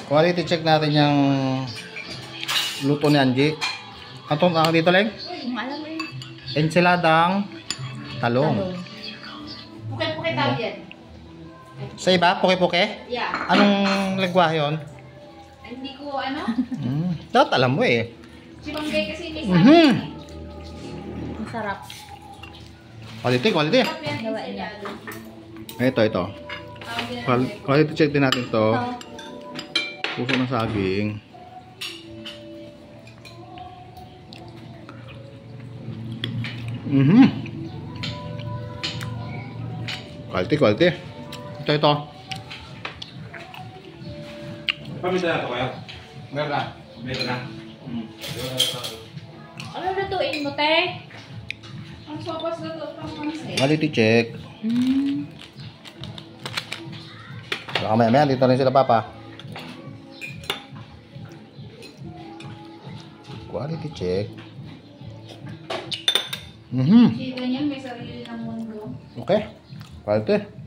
Quality check natin yung luto ni Angie. Ano ang dito, Leng? Alam mo yun. Enchiladang talong. Puke-puke tawag yan. Sa iba, puke-puke? Yeah. Anong lengguwahe yun? Hindi ko ano? Dapat alam mo eh. Sibanggay kasi may sabi. Masarap. Quality, quality. Gawain niya. Ito. Quality check din natin to. Puso ng saging. Quality. Ito. Pamita na ito kayo? Meron na. Ano lutuin mo, te? Ang sopas luto pang pansit. Quality check. Baka maya dito rin sila papa. Quality check. Hindi ganyan, may sarili ng mundo. Okay. Quality.